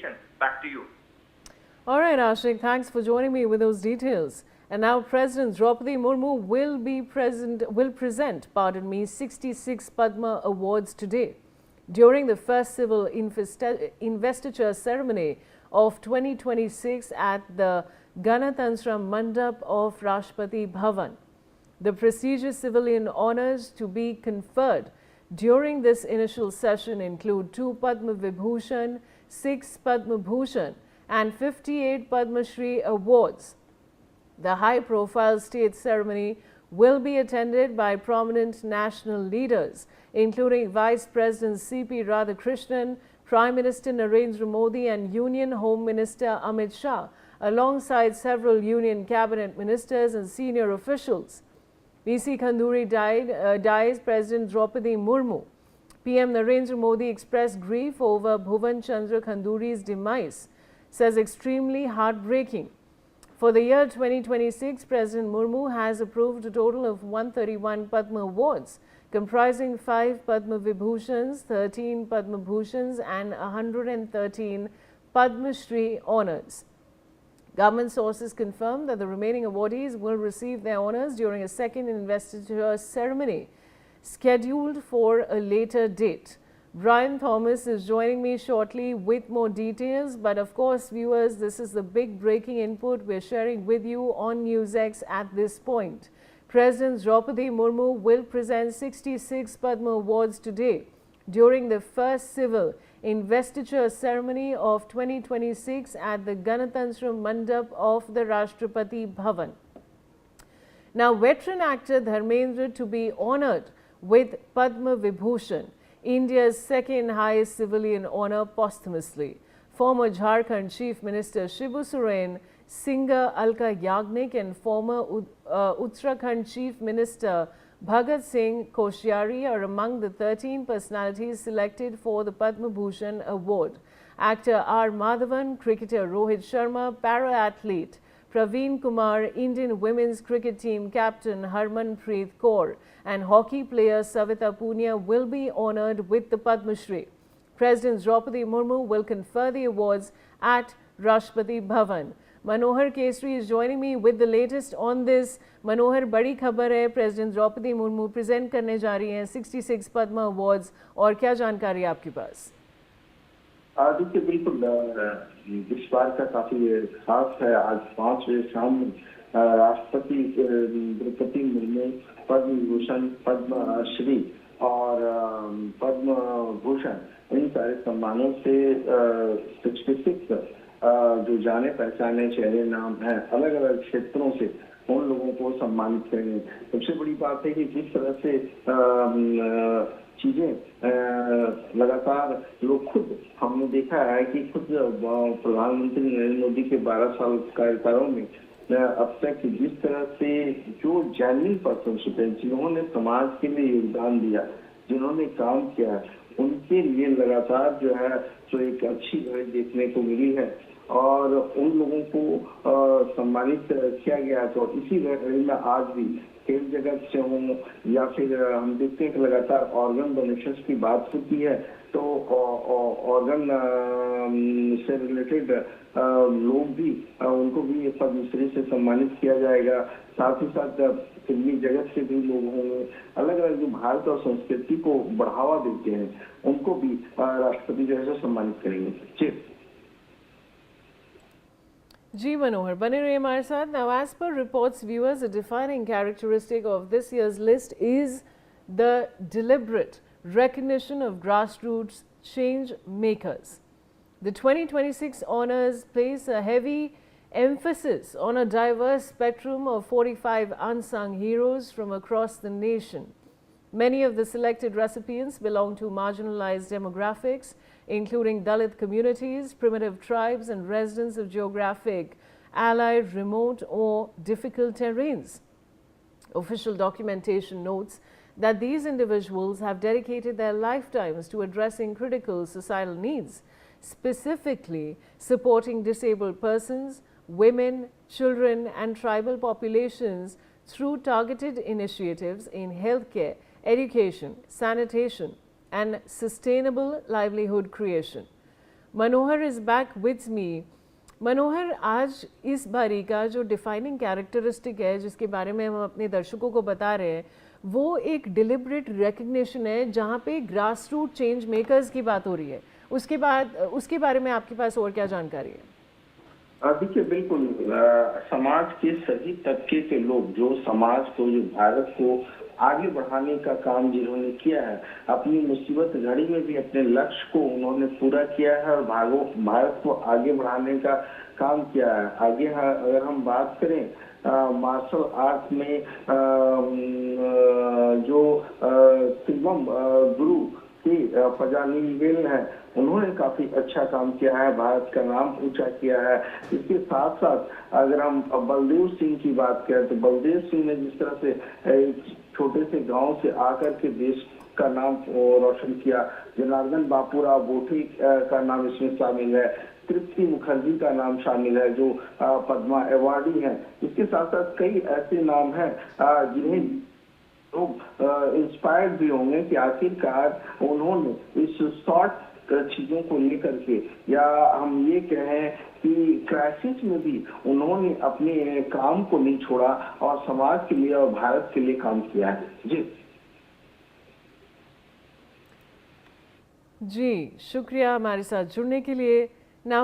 nation. Back to you. All right, Ashik, thanks for joining me with those details. And now President Draupadi Murmu will present 66 Padma Awards today. During the first civil investiture ceremony of 2026 at the Ganatantra Mandap of Rashtrapati Bhavan. The prestigious civilian honours to be conferred during this initial session include 2 Padma Vibhushan, 6 Padma Bhushan and 58 Padma Shri awards. The high-profile state ceremony will be attended by prominent national leaders, including Vice President C.P. Radhakrishnan, Prime Minister Narendra Modi and Union Home Minister Amit Shah, alongside several Union Cabinet ministers and senior officials. V.C. Khanduri dies President Draupadi Murmu. PM Narendra Modi expressed grief over Bhuvan Chandra Khanduri's demise, says extremely heartbreaking. For the year 2026, President Murmu has approved a total of 131 Padma Awards, comprising 5 Padma Vibhushans, 13 Padma Bhushans and 113 Padma Shri honours. Government sources confirm that the remaining awardees will receive their honours during a second investiture ceremony, scheduled for a later date. Brian Thomas is joining me shortly with more details. But of course, viewers, this is the big breaking input we're sharing with you on NewsX at this point. President Draupadi Murmu will present 66 Padma Awards today during the first civil investiture ceremony of 2026 at the Ganatantra Mandap of the Rashtrapati Bhavan. Now, veteran actor Dharmendra to be honoured with Padma Vibhushan, India's second highest civilian honour posthumously. Former Jharkhand Chief Minister Shibu Soren, singer Alka Yagnik and former Uttarakhand Chief Minister Bhagat Singh Koshyari are among the 13 personalities selected for the Padma Bhushan award. Actor R. Madhavan, cricketer Rohit Sharma, para-athlete Praveen Kumar, Indian women's cricket team captain Harmanpreet Kaur and hockey player Savita Punia will be honoured with the Padma Shri. President Draupadi Murmu will confer the awards at Rashtrapati Bhavan. Manohar Kesri is joining me with the latest on this. Manohar, बड़ी खबर है, President Draupadi Murmu present करने जा रही हैं 66 Padma awards और क्या जानकारी है आपके पास? देखिए बिल्कुल इस बार का काफी खास है। आज 5 बजे शाम राष्ट्रपति द्रौपदी मुर्मू पद्म विभूषण, पद्म श्री और पद्म भूषण इन सारे सम्मानों से 66 जो जाने पहचाने चेहरे नाम हैं अलग अलग क्षेत्रों से उन लोगों को सम्मानित करेंगे। सबसे बड़ी बात है कि जिस तरह से चीजें लगातार लोग खुद हमने देखा है कि खुद प्रधानमंत्री नरेंद्र मोदी के 12 साल कार्यकालों में अब तक जिस तरह से जो जेन्युइन पर्सनशिप है, जिन्होंने समाज के लिए योगदान दिया, जिन्होंने काम किया, उनके लिए लगातार जो है तो एक अच्छी लहर देखने को मिली है और उन लोगों को सम्मानित किया गया। तो इसी लहर में आज भी खेल जगत से हों या फिर हम देखते हैं कि लगातार ऑर्गन डोनेशन की बात होती है, तो ऑर्गन से रिलेटेड लोग भी उनको भी पद्मश्री से सम्मानित किया जाएगा। साथ ही साथ फिल्मी जगत से भी लोग होंगे, अलग अलग जो भारत और संस्कृति को बढ़ावा देते हैं उनको भी राष्ट्रपति जो है सम्मानित करेंगे। G. Manohar, बने रहिए हमारे साथ. Now, as per reports, viewers, a defining characteristic of this year's list is the deliberate recognition of grassroots change makers. The 2026 honours place a heavy emphasis on a diverse spectrum of 45 unsung heroes from across the nation. Many of the selected recipients belong to marginalized demographics, including Dalit communities, primitive tribes and residents of geographic, allied, remote or difficult terrains. Official documentation notes that these individuals have dedicated their lifetimes to addressing critical societal needs, specifically supporting disabled persons, women, children and tribal populations through targeted initiatives in healthcare, education, sanitation and sustainable livelihood creation. Manohar is back with me. Manohar, आज इस बारी का जो defining characteristic है जिसके बारे में हम अपने दर्शकों को बता रहे हैं, वो एक डिलिबरेट रिकग्निशन है जहाँ पे ग्रास रूट चेंज मेकर्स की बात हो रही है। उसके बारे में आपके पास और क्या जानकारी है? देखिए, बिल्कुल समाज के सभी तबके के लोग जो समाज को, जो भारत को आगे बढ़ाने का काम जिन्होंने किया है, अपनी मुसीबत घड़ी में भी अपने लक्ष्य को उन्होंने पूरा किया है और भारत को आगे बढ़ाने का काम किया है। आगे अगर हम बात करें मार्शल आर्ट में जो शिवम गुरु की पजानीवेल है, उन्होंने काफी अच्छा काम किया है, भारत का नाम ऊंचा किया है। इसके साथ साथ अगर हम बलदेव सिंह की बात करें तो बलदेव सिंह ने जिस तरह से एक छोटे से गांव से आकर के देश का नाम रोशन किया, जनार्दन बापूराव बोठे का नाम इसमें शामिल है, तृप्ति मुखर्जी का नाम शामिल है जो पद्मा अवार्डी है। इसके साथ साथ कई ऐसे नाम हैं जिन्हें लोग इंस्पायर्ड भी होंगे कि आखिरकार उन्होंने इस शॉर्ट चीजों को लेकर के, या हम ये कहें कि क्राइसिस में भी उन्होंने अपने काम को नहीं छोड़ा और समाज के लिए और भारत के लिए काम किया है। जी, शुक्रिया हमारे साथ जुड़ने के लिए। नाउ